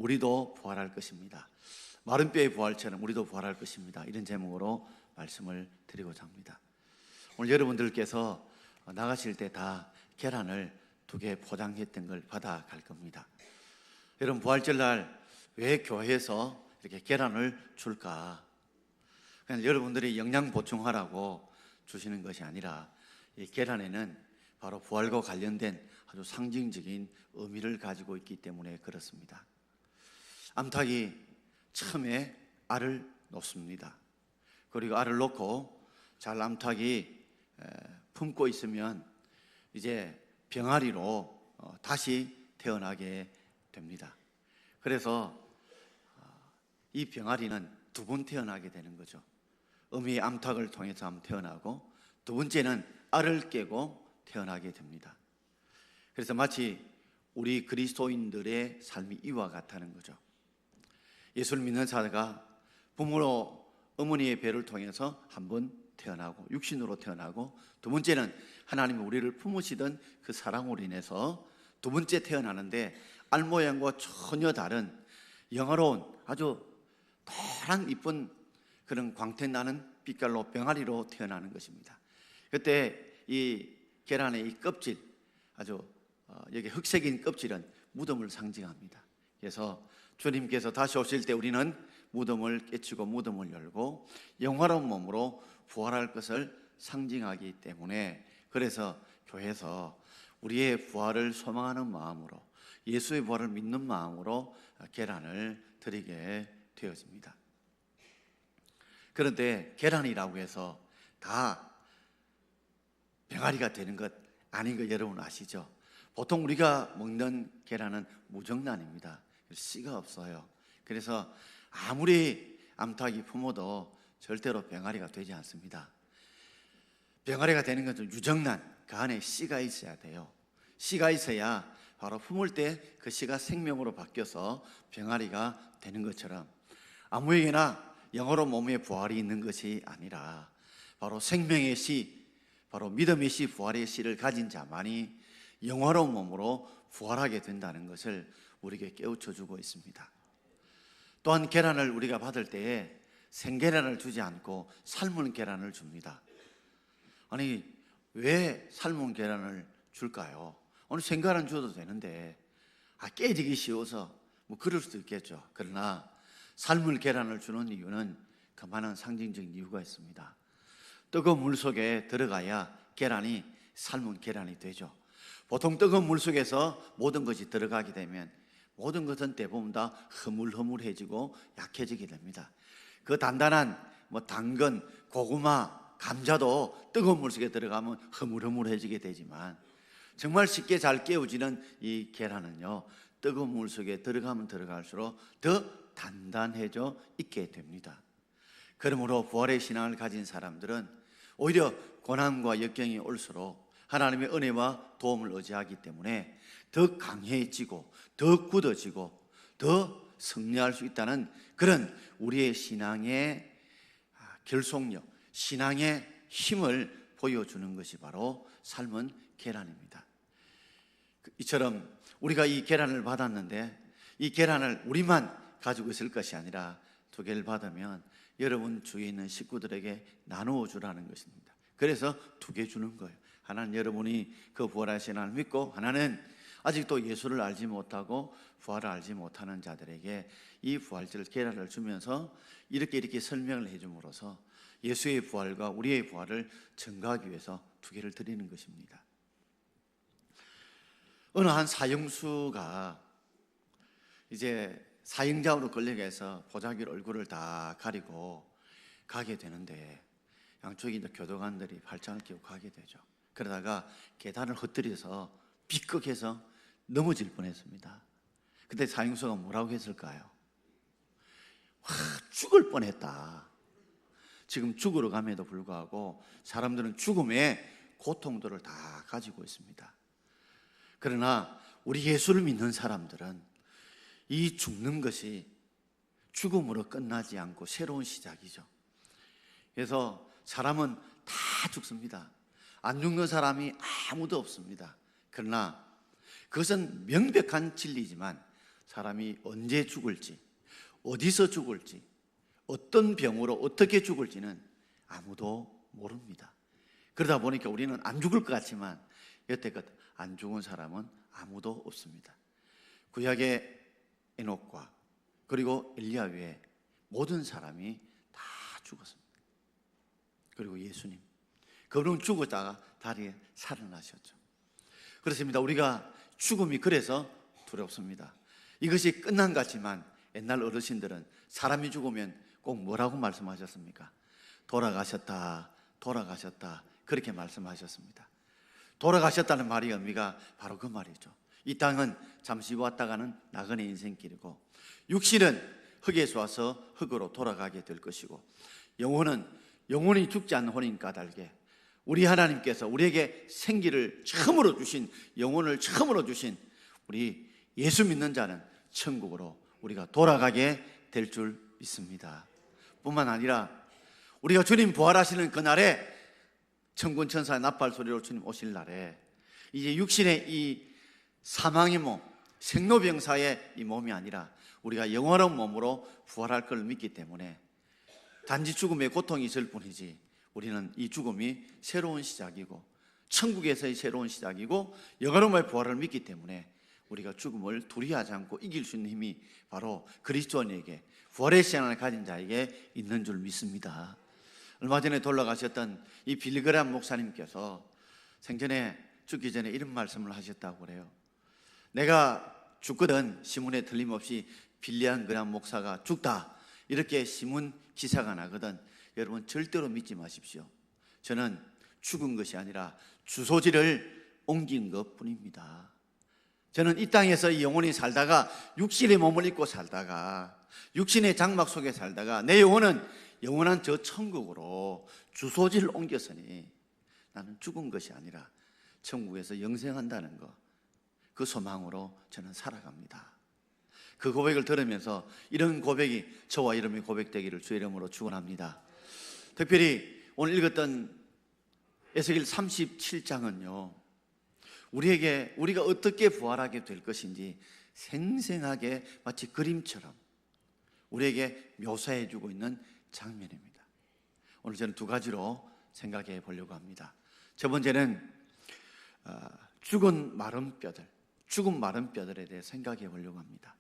우리도 부활할 것입니다. 마른 뼈의 부활처럼 우리도 부활할 것입니다. 이런 제목으로 말씀을 드리고자 합니다. 오늘 여러분들께서 나가실 때 다 계란을 2개 포장했던 걸 받아갈 겁니다. 여러분, 부활절 날 왜 교회에서 이렇게 계란을 줄까? 그냥 여러분들이 영양 보충하라고 주시는 것이 아니라 이 계란에는 바로 부활과 관련된 아주 상징적인 의미를 가지고 있기 때문에 그렇습니다. 암탉이 처음에 알을 놓습니다. 그리고 알을 놓고 잘 암탉이 품고 있으면 이제 병아리로 다시 태어나게 됩니다. 그래서 이 병아리는 2번 태어나게 되는 거죠. 어미의 암탉을 통해서 한번 태어나고, 2번째는 알을 깨고 태어나게 됩니다. 그래서 마치 우리 그리스도인들의 삶이 이와 같다는 거죠. 예수를 믿는 자가 부모로 어머니의 배를 통해서 한 번 태어나고, 육신으로 태어나고, 2번째는 하나님이 우리를 품으시던 그 사랑으로 인해서 2번째 태어나는데 알 모양과 전혀 다른 영화로운 아주 노란 이쁜 그런 광택 나는 빛깔로 병아리로 태어나는 것입니다. 그때 이 계란의 이 껍질, 아주 여기 흑색인 껍질은 무덤을 상징합니다. 그래서 주님께서 다시 오실 때 우리는 무덤을 깨치고 무덤을 열고 영화로운 몸으로 부활할 것을 상징하기 때문에, 그래서 교회에서 우리의 부활을 소망하는 마음으로, 예수의 부활을 믿는 마음으로 계란을 드리게 되어집니다. 그런데 계란이라고 해서 다 병아리가 되는 것 아닌 거 여러분 아시죠? 보통 우리가 먹는 계란은 무정란입니다. 씨가 없어요. 그래서 아무리 암탉이 품어도 절대로 병아리가 되지 않습니다. 병아리가 되는 것은 유정란, 그 안에 씨가 있어야 돼요. 씨가 있어야 바로 품을 때 그 씨가 생명으로 바뀌어서 병아리가 되는 것처럼, 아무에게나 영어로 몸에 부활이 있는 것이 아니라 바로 생명의 씨, 바로 믿음의 씨, 부활의 씨를 가진 자만이 영화로운 몸으로 부활하게 된다는 것을 우리에게 깨우쳐 주고 있습니다. 또한 계란을 우리가 받을 때에 생계란을 주지 않고 삶은 계란을 줍니다. 아니, 왜 삶은 계란을 줄까요? 오늘 생계란 줘도 되는데 깨지기 쉬워서 뭐 그럴 수도 있겠죠. 그러나 삶은 계란을 주는 이유는 그만한 상징적인 이유가 있습니다. 뜨거운 물 속에 들어가야 계란이 삶은 계란이 되죠. 보통 뜨거운 물 속에서 모든 것이 들어가게 되면 모든 것은 대부분 다 흐물흐물해지고 약해지게 됩니다. 그 단단한 당근, 고구마, 감자도 뜨거운 물 속에 들어가면 흐물흐물해지게 되지만, 정말 쉽게 잘 깨어지는 이 계란은요, 뜨거운 물 속에 들어가면 들어갈수록 더 단단해져 있게 됩니다. 그러므로 부활의 신앙을 가진 사람들은 오히려 고난과 역경이 올수록 하나님의 은혜와 도움을 의지하기 때문에 더 강해지고 더 굳어지고 더 승리할 수 있다는 그런 우리의 신앙의 결속력, 신앙의 힘을 보여주는 것이 바로 삶은 계란입니다. 이처럼 우리가 이 계란을 받았는데 이 계란을 우리만 가지고 있을 것이 아니라 2개를 받으면 여러분 주위에 있는 식구들에게 나누어 주라는 것입니다. 그래서 2개 주는 거예요. 하나는 여러분이 그 부활하신 하나님을 믿고, 하나는 아직도 예수를 알지 못하고 부활을 알지 못하는 자들에게 이 부활절 계란을 주면서 이렇게 설명을 해줌으로써 예수의 부활과 우리의 부활을 증거하기 위해서 2개를 드리는 것입니다. 어느 한 사형수가 이제 사형장으로 끌려가서 보자기로 얼굴을 다 가리고 가게 되는데, 양쪽에 이제 교도관들이 팔짱을 끼고 가게 되죠. 그러다가 계단을 흩뜨려서 비극해서 넘어질 뻔했습니다. 그때 사형수가 뭐라고 했을까요? 죽을 뻔했다. 지금 죽으러 감에도 불구하고 사람들은 죽음의 고통들을 다 가지고 있습니다. 그러나 우리 예수를 믿는 사람들은 이 죽는 것이 죽음으로 끝나지 않고 새로운 시작이죠. 그래서 사람은 다 죽습니다. 안 죽는 사람이 아무도 없습니다. 그러나 그것은 명백한 진리지만 사람이 언제 죽을지, 어디서 죽을지, 어떤 병으로 어떻게 죽을지는 아무도 모릅니다. 그러다 보니까 우리는 안 죽을 것 같지만 여태껏 안 죽은 사람은 아무도 없습니다. 구약의 에녹과 그리고 엘리야 외에 모든 사람이 다 죽었습니다. 그리고 예수님, 그분은 죽었다가 다리에 살아나셨죠. 그렇습니다. 우리가 죽음이 그래서 두렵습니다. 이것이 끝난 것 같지만 옛날 어르신들은 사람이 죽으면 꼭 뭐라고 말씀하셨습니까? 돌아가셨다, 돌아가셨다, 그렇게 말씀하셨습니다. 돌아가셨다는 말의 의미가 바로 그 말이죠. 이 땅은 잠시 왔다 가는 나그네 인생길이고, 육신은 흙에서 와서 흙으로 돌아가게 될 것이고, 영혼은 영원히 죽지 않는 혼인 까닭에 우리 하나님께서 우리에게 생기를 처음으로 주신, 영혼을 처음으로 주신 우리 예수 믿는 자는 천국으로 우리가 돌아가게 될 줄 믿습니다. 뿐만 아니라 우리가 주님 부활하시는 그날에 천군 천사의 나팔 소리로 주님 오실 날에 이제 육신의 이 사망의 몸, 생로병사의 이 몸이 아니라 우리가 영원한 몸으로 부활할 걸 믿기 때문에 단지 죽음의 고통이 있을 뿐이지 우리는 이 죽음이 새로운 시작이고 천국에서의 새로운 시작이고 영원한 부활을 믿기 때문에 우리가 죽음을 두려워하지 않고 이길 수 있는 힘이 바로 그리스도인에게, 부활의 신앙을 가진 자에게 있는 줄 믿습니다. 얼마 전에 돌아가셨던 이 빌리그람 목사님께서 생전에 죽기 전에 이런 말씀을 하셨다고 그래요. 내가 죽거든 신문에 틀림없이 빌리안 그람 목사가 죽다 이렇게 신문 기사가 나거든 여러분 절대로 믿지 마십시오. 저는 죽은 것이 아니라 주소지를 옮긴 것 뿐입니다. 저는 이 땅에서 영원히 살다가 육신의 몸을 입고 살다가 육신의 장막 속에 살다가 내 영혼은 영원한 저 천국으로 주소지를 옮겼으니 나는 죽은 것이 아니라 천국에서 영생한다는 것, 그 소망으로 저는 살아갑니다. 그 고백을 들으면서 이런 고백이 저와 여러분의 고백되기를 주의 이름으로 축원합니다. 특별히 오늘 읽었던 에스겔 37장은요 우리가 어떻게 부활하게 될 것인지 생생하게 마치 그림처럼 우리에게 묘사해 주고 있는 장면입니다. 오늘 저는 두 가지로 생각해 보려고 합니다. 첫 번째는 죽은 마른 뼈들에 대해 생각해 보려고 합니다.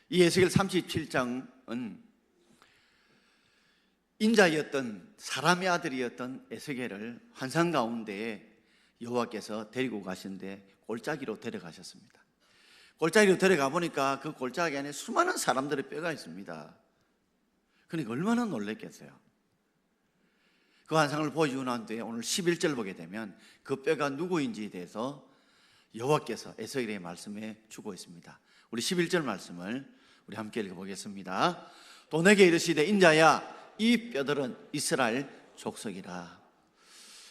이 에스겔 37장은 인자였던 사람의 아들이었던 에스겔을 환상 가운데에 여호와께서 데리고 가신데 골짜기로 데려가셨습니다. 골짜기로 데려가 보니까 그 골짜기 안에 수많은 사람들의 뼈가 있습니다. 그러니까 얼마나 놀랬겠어요. 그 환상을 보여주고 난 뒤에 오늘 11절 보게 되면 그 뼈가 누구인지에 대해서 여호와께서 에스겔에게 말씀해 주고 있습니다. 우리 11절 말씀을 우리 함께 읽어보겠습니다. 또 내게 이르시되 인자야 이 뼈들은 이스라엘 족속이라.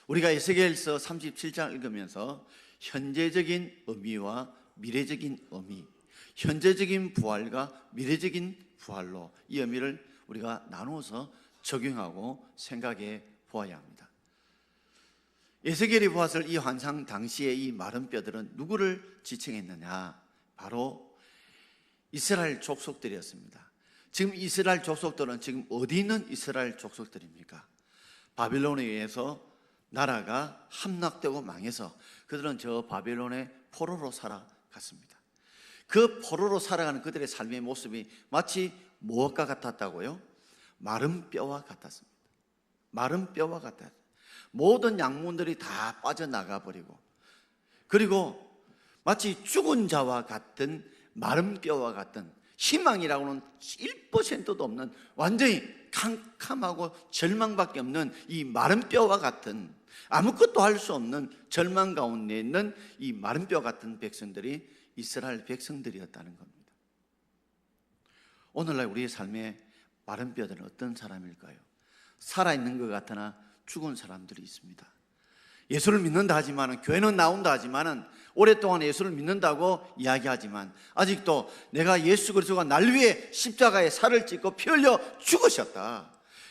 우리가 에스겔서 37장 읽으면서 현재적인 의미와 미래적인 의미, 현재적인 부활과 미래적인 부활로 이 의미를 우리가 나누어서 적용하고 생각해 보아야 합니다. 에스겔이 보았을 이 환상 당시의 이 마른 뼈들은 누구를 지칭했느냐? 바로 이스라엘 족속들이었습니다. 지금 이스라엘 족속들은 지금 어디 있는 이스라엘 족속들입니까? 바빌론에 의해서 나라가 함락되고 망해서 그들은 저 바빌론의 포로로 살아갔습니다. 그 포로로 살아가는 그들의 삶의 모습이 마치 무엇과 같았다고요? 마른 뼈와 같았습니다. 마른 뼈와 같았어요. 모든 양문들이 다 빠져나가 버리고, 그리고 마치 죽은 자와 같은 마른 뼈와 같은, 희망이라고는 1%도 없는 완전히 캄캄하고 절망밖에 없는 이 마른 뼈와 같은, 아무것도 할 수 없는 절망 가운데 있는 이 마른 뼈 같은 백성들이 이스라엘 백성들이었다는 겁니다. 오늘날 우리의 삶에 마른 뼈들은 어떤 사람일까요? 살아있는 것 같으나 죽은 사람들이 있습니다. 예수를 믿는다 하지만, 교회는 나온다 하지만, 오랫동안 예수를 믿는다고 이야기하지만 아직도 내가 예수 그리스도가 날 위해 십자가에 살을 찢고 피 흘려 죽으셨다,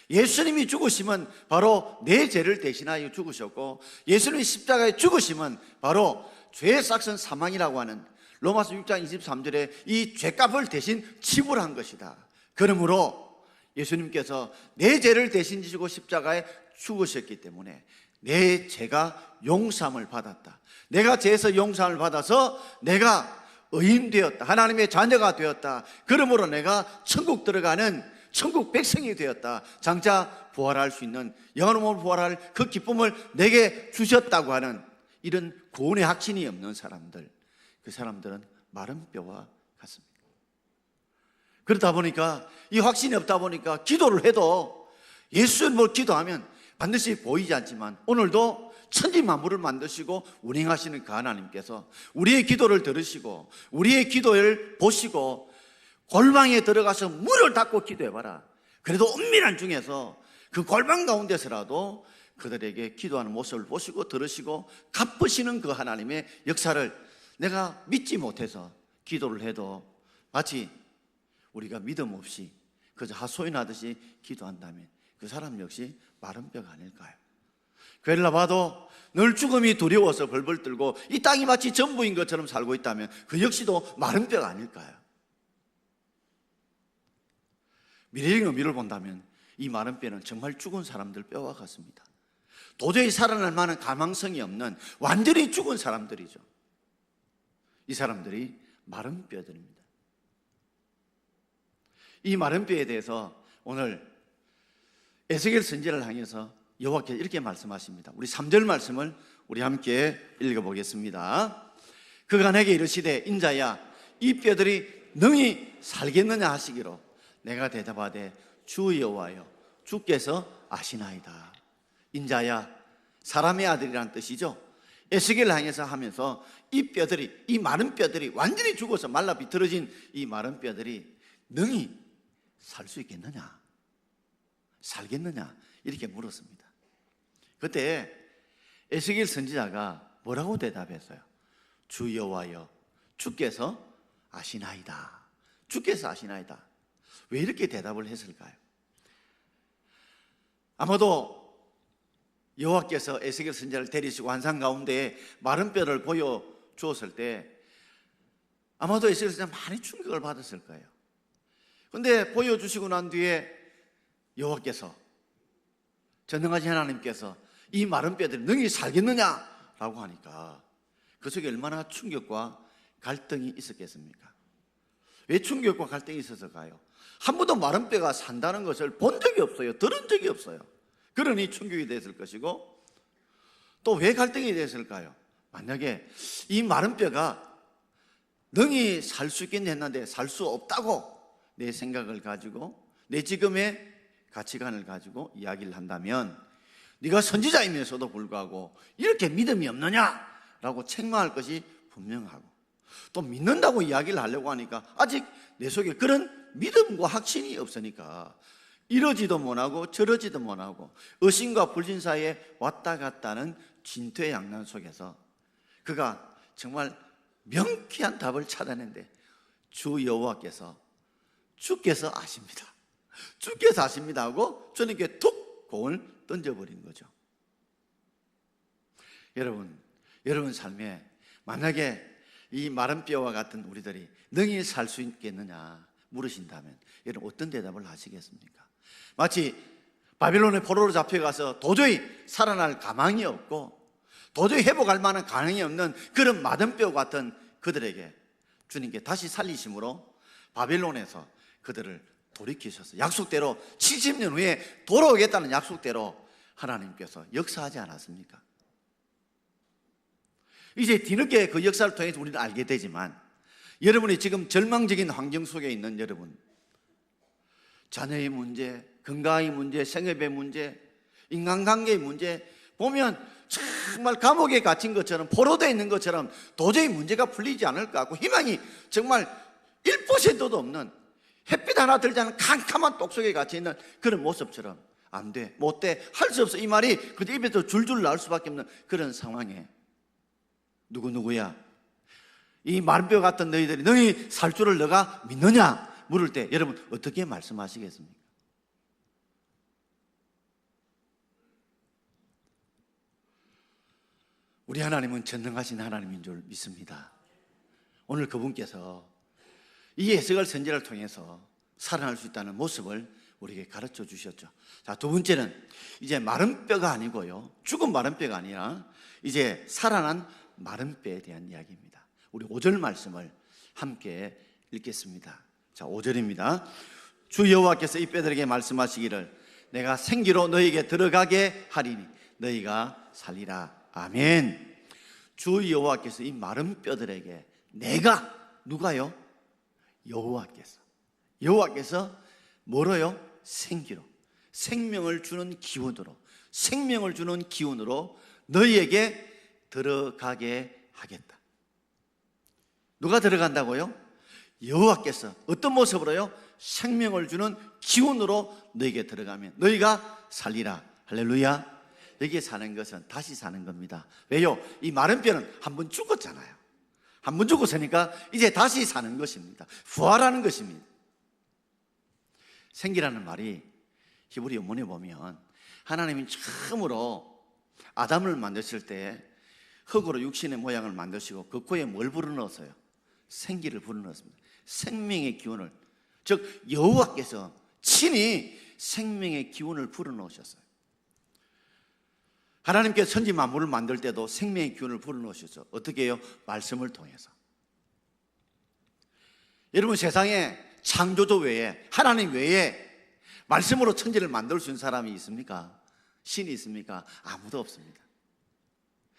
예수님이 죽으시면 바로 내 죄를 대신하여 죽으셨고, 예수님이 십자가에 죽으시면 바로 죄의 삭선 사망이라고 하는 로마서 6장 23절에 이 죄값을 대신 지불한 것이다. 그러므로 예수님께서 내 죄를 대신 지시고 십자가에 죽으셨기 때문에 내 죄가 용서함을 받았다. 내가 죄에서 용서함을 받아서 내가 의인 되었다. 하나님의 자녀가 되었다. 그러므로 내가 천국 들어가는 천국 백성이 되었다. 장차 부활할 수 있는 영원한 몸을 부활할 그 기쁨을 내게 주셨다고 하는 이런 구원의 확신이 없는 사람들, 그 사람들은 마른 뼈와 같습니다. 그러다 보니까 이 확신이 없다 보니까 기도를 해도 예수님을 기도하면 반드시 보이지 않지만 오늘도 천지만물을 만드시고 운행하시는 그 하나님께서 우리의 기도를 들으시고 우리의 기도를 보시고 골방에 들어가서 문을 닫고 기도해봐라. 그래도 은밀한 중에서 그 골방 가운데서라도 그들에게 기도하는 모습을 보시고 들으시고 갚으시는 그 하나님의 역사를 내가 믿지 못해서 기도를 해도 마치 우리가 믿음 없이 그저 하소연하듯이 기도한다면 그 사람 역시 마른 뼈가 아닐까요? 괴를 봐도 늘 죽음이 두려워서 벌벌 떨고 이 땅이 마치 전부인 것처럼 살고 있다면 그 역시도 마른 뼈가 아닐까요? 미래의 의미를 본다면 이 마른 뼈는 정말 죽은 사람들 뼈와 같습니다. 도저히 살아날 만한 가망성이 없는 완전히 죽은 사람들이죠. 이 사람들이 마른 뼈들입니다. 이 마른 뼈에 대해서 오늘 에스겔 선지자를 향해서 여호와께서 이렇게 말씀하십니다. 우리 3절 말씀을 우리 함께 읽어보겠습니다. 그가 내게 이르시되 인자야 이 뼈들이 능히 살겠느냐 하시기로 내가 대답하되 주 여호와여 주께서 아시나이다. 인자야 사람의 아들이란 뜻이죠. 에스겔을 향해서 하면서 이 뼈들이, 이 마른 뼈들이 완전히 죽어서 말라 비틀어진 이 마른 뼈들이 능히 살 수 있겠느냐, 살겠느냐 이렇게 물었습니다. 그때 에스겔 선지자가 뭐라고 대답했어요? 주 여호와여 주께서 아시나이다. 주께서 아시나이다. 왜 이렇게 대답을 했을까요? 아마도 여호와께서 에스겔 선지자를 데리시고 환상 가운데 마른 뼈를 보여주었을 때 아마도 에스겔 선지자는 많이 충격을 받았을 거예요. 그런데 보여주시고 난 뒤에 여호와께서, 전능하신 하나님께서 이 마른 뼈들이 능히 살겠느냐라고 하니까 그 속에 얼마나 충격과 갈등이 있었겠습니까? 왜 충격과 갈등이 있었을까요? 한 번도 마른 뼈가 산다는 것을 본 적이 없어요. 들은 적이 없어요. 그러니 충격이 됐을 것이고, 또 왜 갈등이 됐을까요? 만약에 이 마른 뼈가 능히 살 수 있겠냐 했는데 살 수 없다고 내 생각을 가지고 내 지금의 가치관을 가지고 이야기를 한다면 네가 선지자이면서도 불구하고 이렇게 믿음이 없느냐라고 책망할 것이 분명하고, 또 믿는다고 이야기를 하려고 하니까 아직 내 속에 그런 믿음과 확신이 없으니까 이러지도 못하고 저러지도 못하고 의심과 불신 사이에 왔다 갔다 하는 진퇴양난 속에서 그가 정말 명쾌한 답을 찾아낸데 주 여호와께서 주께서 아십니다. 주께서 아십니다 하고 주님께 툭 공을 던져버린 거죠. 여러분 삶에 만약에 이 마른 뼈와 같은 우리들이 능히 살 수 있겠느냐 물으신다면 여러분 어떤 대답을 하시겠습니까? 마치 바빌론의 포로로 잡혀가서 도저히 살아날 가망이 없고 도저히 회복할 만한 가능이 없는 그런 마른 뼈 같은 그들에게 주님께 다시 살리심으로 바빌론에서 그들을 돌이키셔서 약속대로 70년 후에 돌아오겠다는 약속대로 하나님께서 역사하지 않았습니까? 이제 뒤늦게 그 역사를 통해서 우리는 알게 되지만 여러분이 지금 절망적인 환경 속에 있는 여러분, 자녀의 문제, 건강의 문제, 생업의 문제, 인간관계의 문제 보면 정말 감옥에 갇힌 것처럼 포로되어 있는 것처럼 도저히 문제가 풀리지 않을까 하고 희망이 정말 1%도 없는 햇빛 하나 들지 않은 캄캄한 똑속에 갇혀있는 그런 모습처럼 안 돼, 못 돼, 할 수 없어 이 말이 그저 입에서 줄줄 나올 수밖에 없는 그런 상황에 누구야? 이 마른 뼈 같은 너희들이 너희 살 줄을 너가 믿느냐? 물을 때 여러분 어떻게 말씀하시겠습니까? 우리 하나님은 전능하신 하나님인 줄 믿습니다. 오늘 그분께서 이 에스겔 선지자를 통해서 살아날 수 있다는 모습을 우리에게 가르쳐 주셨죠. 자, 두 번째는 이제 마른 뼈가 아니고요, 죽은 마른 뼈가 아니라 이제 살아난 마른 뼈에 대한 이야기입니다. 우리 5절 말씀을 함께 읽겠습니다. 자, 5절입니다. 주 여호와께서 이 뼈들에게 말씀하시기를 내가 생기로 너희에게 들어가게 하리니 너희가 살리라. 아멘. 주 여호와께서 이 마른 뼈들에게 내가, 누가요? 여호와께서 뭐로요? 생기로, 생명을 주는 기운으로, 생명을 주는 기운으로 너희에게 들어가게 하겠다. 누가 들어간다고요? 여호와께서 어떤 모습으로요? 생명을 주는 기운으로 너희에게 들어가면 너희가 살리라. 할렐루야. 여기에 사는 것은 다시 사는 겁니다. 왜요? 이 마른 뼈는 한 번 죽었잖아요. 한 번 죽었으니까 이제 다시 사는 것입니다. 부활하는 것입니다. 생기라는 말이 히브리 원문에 보면 하나님이 처음으로 아담을 만드실 때 흙으로 육신의 모양을 만드시고 그 코에 뭘 불어넣었어요? 생기를 불어넣었습니다. 생명의 기운을, 즉 여호와께서 친히 생명의 기운을 불어넣으셨어요. 하나님께서 천지 만물을 만들 때도 생명의 기운을 불어넣으셨죠. 어떻게 해요? 말씀을 통해서. 여러분, 세상에 창조주 외에, 하나님 외에 말씀으로 천지를 만들 수 있는 사람이 있습니까? 신이 있습니까? 아무도 없습니다.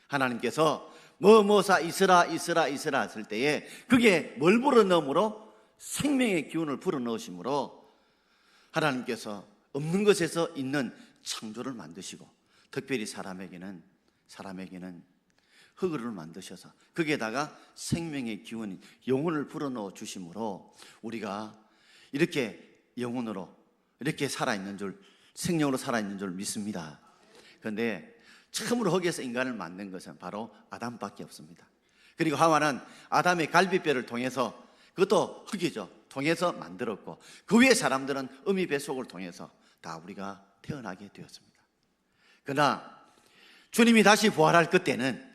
하나님께서 뭐뭐사 있으라 했을 때에 그게 뭘 불어넣음으로? 생명의 기운을 불어넣으심으로 하나님께서 없는 것에서 있는 창조를 만드시고, 특별히 사람에게는 흙을 만드셔서 거기에다가 생명의 기운인 영혼을 불어넣어 주심으로 우리가 이렇게 영혼으로 이렇게 살아있는 줄, 생명으로 살아있는 줄 믿습니다. 그런데 처음으로 흙에서 인간을 만든 것은 바로 아담밖에 없습니다. 그리고 하와는 아담의 갈비뼈를 통해서, 그것도 흙이죠, 통해서 만들었고, 그 위에 사람들은 어미 뱃속을 통해서 다 우리가 태어나게 되었습니다. 그러나 주님이 다시 부활할 그때는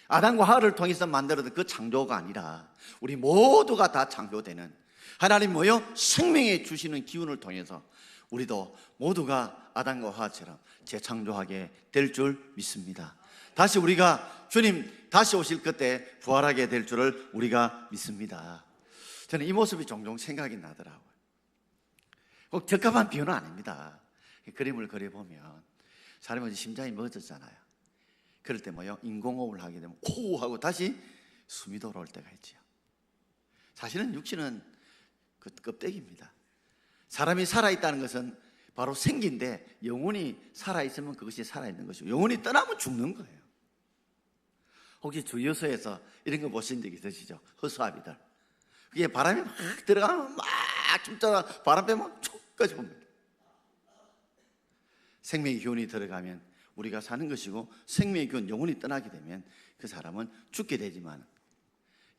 아담과 하와를 통해서 만들어진 그 창조가 아니라 우리 모두가 다 창조되는, 하나님 뭐요? 생명에 주시는 기운을 통해서 우리도 모두가 아담과 하와처럼 재창조하게 될 줄 믿습니다. 다시 우리가 주님 다시 오실 그때 부활하게 될 줄을 우리가 믿습니다. 저는 이 모습이 종종 생각이 나더라고요. 꼭 적합한 비유는 아닙니다. 그림을 그려보면 사람은 심장이 멎었잖아요. 그럴 때 뭐요? 인공호흡을 하게 되면 호 하고 다시 숨이 돌아올 때가 있지요. 사실은 육신은 그 껍데기입니다. 사람이 살아있다는 것은 바로 생기인데, 영혼이 살아있으면 그것이 살아있는 것이고 영혼이 떠나면 죽는 거예요. 혹시 주유소에서 이런 거 보신 적 있으시죠? 허수아비들. 그게 바람이 막 들어가면 막 춤따라 바람 빼면 촉 꺼집니다. 생명의 기운이 들어가면 우리가 사는 것이고, 생명의 기운, 영혼이 떠나게 되면 그 사람은 죽게 되지만,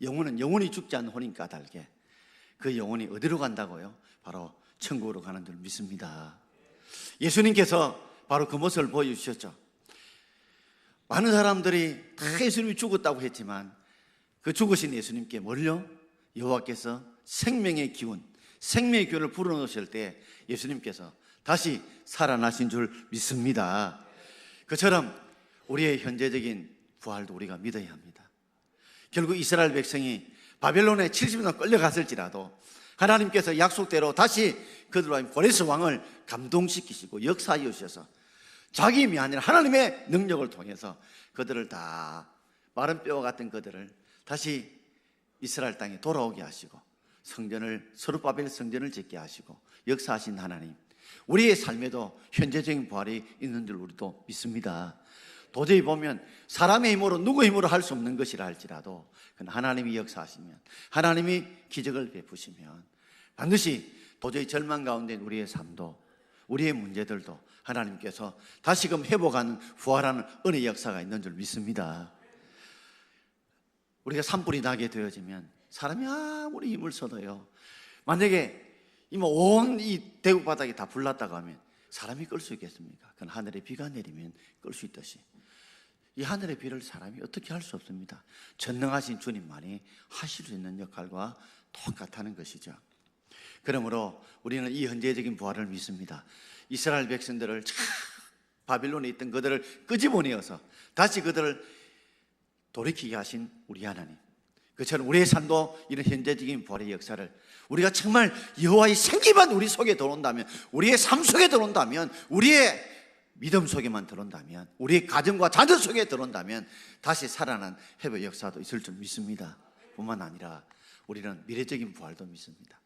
영혼은 영혼이 죽지 않는 혼인 까닭에 그 영혼이 어디로 간다고요? 바로 천국으로 가는 줄 믿습니다. 예수님께서 바로 그 모습을 보여주셨죠. 많은 사람들이 다 예수님이 죽었다고 했지만 그 죽으신 예수님께 뭘요? 여호와께서 생명의 기운을 불어넣으실 때 예수님께서 다시 살아나신 줄 믿습니다. 그처럼 우리의 현재적인 부활도 우리가 믿어야 합니다. 결국 이스라엘 백성이 바벨론에 70년 끌려갔을지라도 하나님께서 약속대로 다시 그들과 고레스 왕을 감동시키시고 역사해 주셔서 자기 힘이 아니라 하나님의 능력을 통해서 그들을 다, 마른 뼈와 같은 그들을 다시 이스라엘 땅에 돌아오게 하시고 성전을, 스룹바벨 성전을 짓게 하시고 역사하신 하나님, 우리의 삶에도 현재적인 부활이 있는 줄 우리도 믿습니다. 도저히 보면 사람의 힘으로, 누구의 힘으로 할 수 없는 것이라 할지라도 그건 하나님이 역사하시면, 하나님이 기적을 베푸시면 반드시 도저히 절망 가운데 우리의 삶도, 우리의 문제들도 하나님께서 다시금 회복하는, 부활하는 은혜의 역사가 있는 줄 믿습니다. 우리가 산불이 나게 되어지면 사람이 아무리 힘을 써도요, 만약에 온 이 대구 바닥이 다 불났다고 하면 사람이 끌 수 있겠습니까? 그건 하늘에 비가 내리면 끌 수 있듯이 이 하늘의 비를 사람이 어떻게 할 수 없습니다. 전능하신 주님만이 하실 수 있는 역할과 똑같다는 것이죠. 그러므로 우리는 이 현재적인 부활을 믿습니다. 이스라엘 백성들을 바빌론에 있던 그들을 끄집어내어서 다시 그들을 돌이키게 하신 우리 하나님, 그처럼 우리의 삶도 이런 현재적인 부활의 역사를 우리가 정말 여호와의 생기만 우리 속에 들어온다면, 우리의 삶 속에 들어온다면, 우리의 믿음 속에만 들어온다면, 우리의 가정과 자녀 속에 들어온다면 다시 살아난 회복 역사도 있을 줄 믿습니다. 뿐만 아니라 우리는 미래적인 부활도 믿습니다.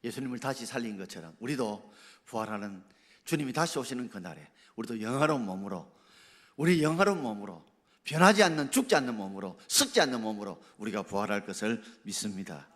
예수님을 다시 살린 것처럼 우리도 부활하는, 주님이 다시 오시는 그날에 우리도 영화로운 몸으로, 우리 영화로운 몸으로, 변하지 않는, 죽지 않는 몸으로, 썩지 않는 몸으로 우리가 부활할 것을 믿습니다.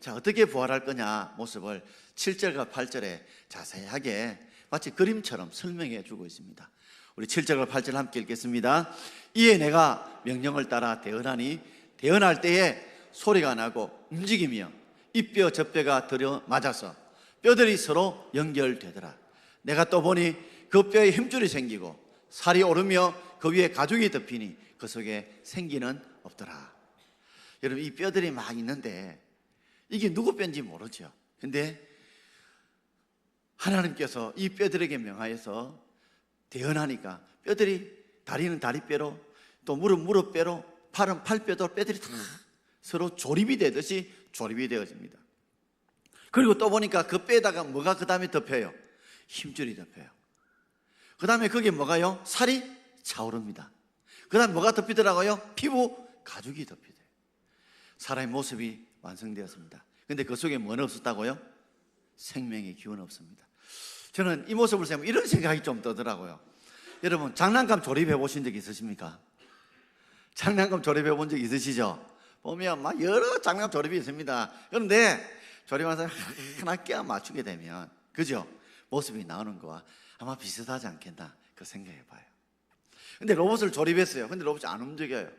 자, 어떻게 부활할 거냐 모습을 7절과 8절에 자세하게 마치 그림처럼 설명해 주고 있습니다. 우리 7절과 8절 함께 읽겠습니다. 이에 내가 명령을 따라 대언하니 대언할 때에 소리가 나고 움직이며 이뼈 저뼈가 들여 맞아서 뼈들이 서로 연결되더라. 내가 또 보니 그 뼈에 힘줄이 생기고 살이 오르며 그 위에 가죽이 덮이니 그 속에 생기는 없더라. 여러분, 이 뼈들이 막 있는데 이게 누구 뼈인지 모르죠. 근데 하나님께서 이 뼈들에게 명하여서 대언하니까 뼈들이, 다리는 다리뼈로, 또 무릎 무릎뼈로, 팔은 팔뼈로 뼈들이 다 서로 조립이 되듯이 조립이 되어집니다. 그리고 또 보니까 그 뼈에다가 뭐가 그 다음에 덮여요? 힘줄이 덮여요. 그 다음에 그게 뭐가요? 살이 차오릅니다. 그 다음에 뭐가 덮이더라고요? 피부 가죽이 덮이대요. 사람의 모습이 완성되었습니다. 근데 그 속에 뭐는 없었다고요? 생명의 기운은 없습니다. 저는 이 모습을 보면 이런 생각이 좀 들더라고요. 여러분, 장난감 조립해 보신 적 있으십니까? 장난감 조립해 본 적 있으시죠? 보면 막 여러 장난감 조립이 있습니다. 그런데 조립하면서 하나 끼워 맞추게 되면, 그죠? 모습이 나오는 거와 아마 비슷하지 않겠나, 그 생각해 봐요. 근데 로봇을 조립했어요. 근데 로봇이 안 움직여요.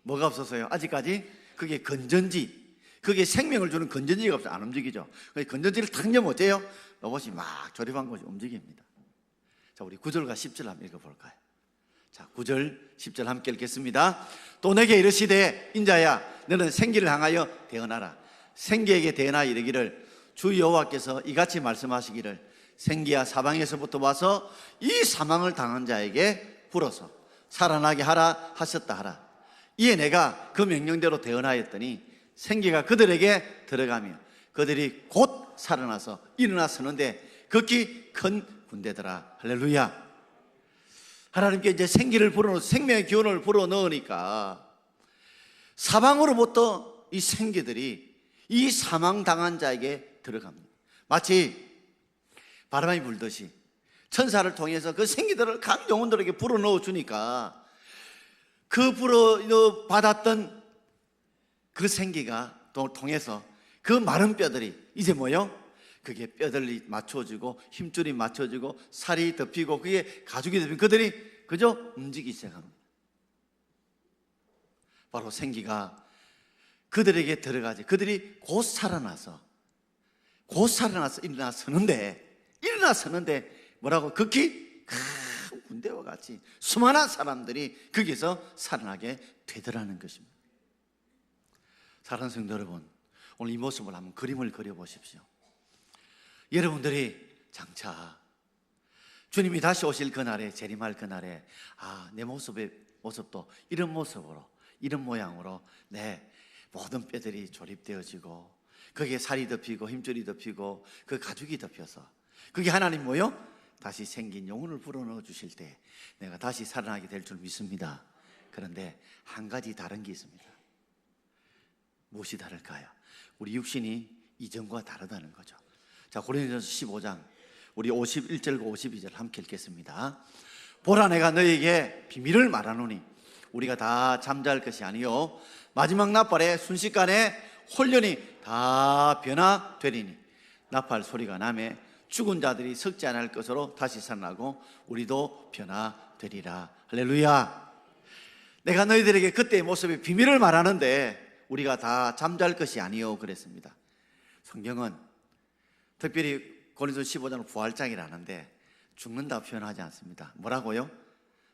뭐가 없어서요? 아직까지 그게 건전지, 그게 생명을 주는 건전지가 없어요. 안 움직이죠. 건전지를 탁 넣으면 어때요? 로봇이 막 조립한 것이 움직입니다. 자, 우리 9절과 10절 한번 읽어볼까요? 자, 9절 10절 함께 읽겠습니다. 또 내게 이르시되 인자야 너는 생기를 향하여 대언하라. 생기에게 대언하여 이르기를 주 여호와께서 이같이 말씀하시기를 생기야 사방에서부터 와서 이 사망을 당한 자에게 불어서 살아나게 하라 하셨다 하라. 이에 내가 그 명령대로 대언하였더니 생기가 그들에게 들어가며 그들이 곧 살아나서 일어나 서는데 극히 큰 군대더라. 할렐루야. 하나님께 이제 생기를 불어넣어, 생명의 기운을 불어넣으니까 사방으로부터 이 생기들이 이 사망당한 자에게 들어갑니다. 마치 바람이 불듯이 천사를 통해서 그 생기들을 각 영혼들에게 불어넣어 주니까 그 불어넣어 받았던 그 생기가 통해서 그 마른 뼈들이 이제 뭐요? 그게 뼈들이 맞춰지고 힘줄이 맞춰지고 살이 덮이고 그게 가죽이 덮이고 그들이 그저 움직이기 시작합니다. 바로 생기가 그들에게 들어가지. 그들이 곧 살아나서 일어나 서는데 뭐라고? 극히 큰 군대와 같이 수많은 사람들이 거기서 살아나게 되더라는 것입니다. 사랑하는 성도 여러분, 오늘 이 모습을 한번 그림을 그려보십시오. 여러분들이 장차 주님이 다시 오실 그날에, 재림할 그날에 내 모습도 이런 모습으로, 이런 모양으로 내 모든 뼈들이 조립되어지고 거기에 살이 덮이고 힘줄이 덮이고 그 가죽이 덮여서 그게 하나님 뭐요? 다시 생긴 영혼을 불어넣어 주실 때 내가 다시 살아나게 될 줄 믿습니다. 그런데 한 가지 다른 게 있습니다. 무엇이 다를까요? 우리 육신이 이전과 다르다는 거죠. 자, 고린도전서 15장 우리 51절과 52절 함께 읽겠습니다. 보라, 내가 너에게 비밀을 말하노니 우리가 다 잠잘 것이 아니요 마지막 나팔에 순식간에 홀연히 다 변화되리니 나팔 소리가 나매 죽은 자들이 썩지 않을 것으로 다시 살아나고 우리도 변화되리라. 할렐루야. 내가 너희들에게 그때의 모습의 비밀을 말하는데 우리가 다 잠잘 것이 아니요 그랬습니다. 성경은 특별히 고린도서 15장을 부활장이라는데 죽는다 표현하지 않습니다. 뭐라고요?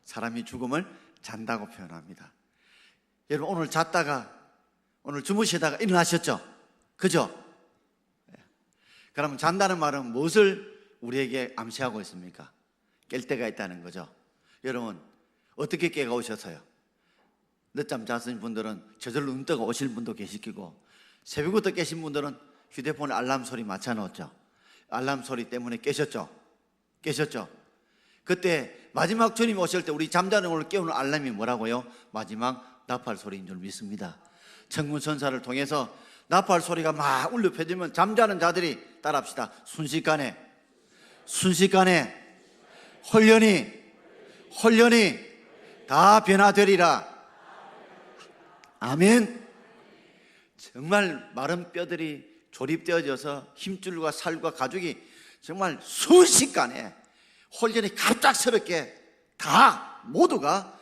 사람이 죽음을 잔다고 표현합니다. 여러분 오늘 잤다가 오늘 주무시다가 일어나셨죠? 그죠? 그러면 잔다는 말은 무엇을 우리에게 암시하고 있습니까? 깰 때가 있다는 거죠. 여러분 어떻게 깨어오셨어요? 늦잠 자신 분들은 저절로 눈 뜨고 오실 분도 계시고, 새벽부터 깨신 분들은 휴대폰에 알람 소리 맞춰놓았죠. 알람 소리 때문에 깨셨죠? 그때 마지막 주님 오실 때 우리 잠자는 오늘 깨우는 알람이 뭐라고요? 마지막 나팔 소리인 줄 믿습니다. 천군천사를 통해서 나팔 소리가 막 울려 퍼지면 잠자는 자들이 따라합시다. 순식간에 홀연히 다 변화되리라. 아멘. 정말 마른 뼈들이 조립되어져서 힘줄과 살과 가죽이 정말 순식간에 홀연히 갑작스럽게 다 모두가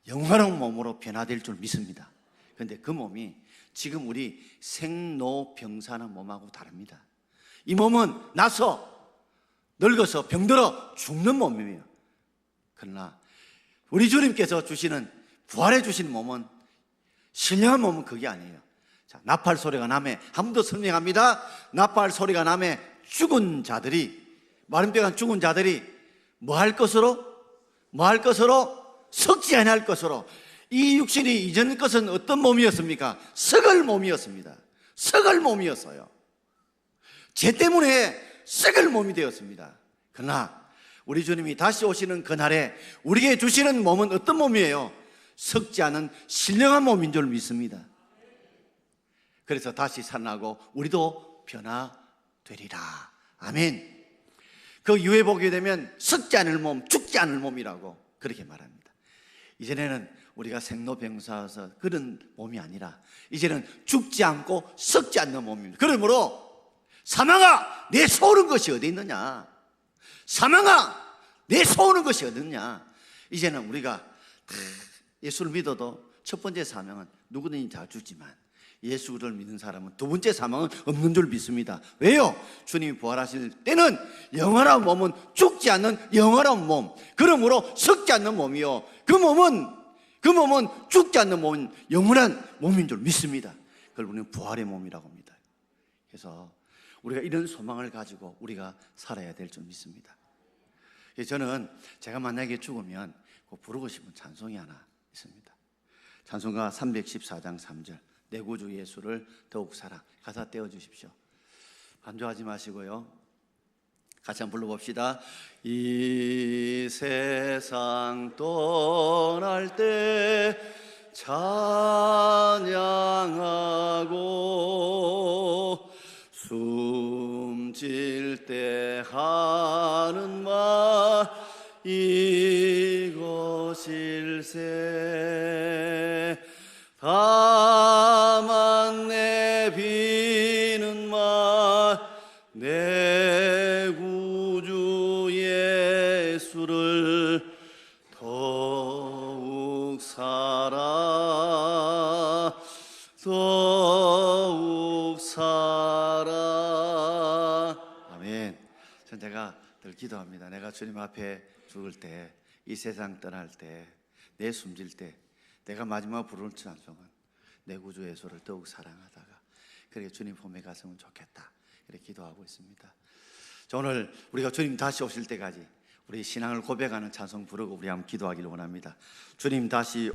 영화로운 몸으로 변화될 줄 믿습니다. 그런데 그 몸이 지금 우리 생로병사는 몸하고 다릅니다. 이 몸은 나서 늙어서 병들어 죽는 몸이에요. 그러나 우리 주님께서 주시는 부활해 주신 몸은, 신령한 몸은 그게 아니에요. 자, 나팔 소리가 나매, 한 번 더 설명합니다. 나팔 소리가 나매 죽은 자들이, 마른 뼈가 죽은 자들이 뭐 할 것으로? 썩지 아니할 것으로. 이 육신이 이전 것은 어떤 몸이었습니까? 썩을 몸이었습니다. 썩을 몸이었어요. 죄 때문에 썩을 몸이 되었습니다. 그러나 우리 주님이 다시 오시는 그날에 우리에게 주시는 몸은 어떤 몸이에요? 썩지 않은 신령한 몸인 줄 믿습니다. 그래서 다시 살아나고 우리도 변화되리라. 아멘. 그 이후에 보게 되면 썩지 않을 몸, 죽지 않을 몸이라고 그렇게 말합니다. 이전에는 우리가 생로병사여서 그런 몸이 아니라 이제는 죽지 않고 썩지 않는 몸입니다. 그러므로 사망아, 내 소오는 것이 어디 있느냐? 사망아, 내 소오는 것이 어디 있느냐? 이제는 우리가 예수를 믿어도 첫 번째 사명은 누구든지 다 죽지만 예수를 믿는 사람은 두 번째 사망은 없는 줄 믿습니다. 왜요? 주님이 부활하실 때는 영원한 몸은 죽지 않는 영원한 몸, 그러므로 썩지 않는 몸이요, 그 몸은 죽지 않는 몸은 영원한 몸인 줄 믿습니다. 그걸 우리는 부활의 몸이라고 합니다. 그래서 우리가 이런 소망을 가지고 우리가 살아야 될 줄 믿습니다. 저는 제가 만약에 죽으면 꼭 부르고 싶은 찬송이 하나 있습니다. 찬송가 314장 3절, 내 구주 예수를 더욱 사랑. 가사 떼어주십시오. 반주하지 마시고요, 같이 한번 불러봅시다. 이 세상 떠날 때 찬양하고 숨질 때 하는 말 이것일세. 다만 내 비는 말 내 구주 예수를 더욱 사랑, 더욱 사랑. 아멘. 전 제가 늘 기도합니다. 내가 주님 앞에 죽을 때, 이 세상 떠날 때, 내 숨질 때 내가 마지막 부르는 찬송은 내 구주 예수를 더욱 사랑하다가 그렇게 주님 품에 갔으면 좋겠다, 이렇게 기도하고 있습니다. 자, 오늘 우리가 주님 다시 오실 때까지 우리 신앙을 고백하는 찬송 부르고 우리 한번 기도하기를 원합니다. 주님 다시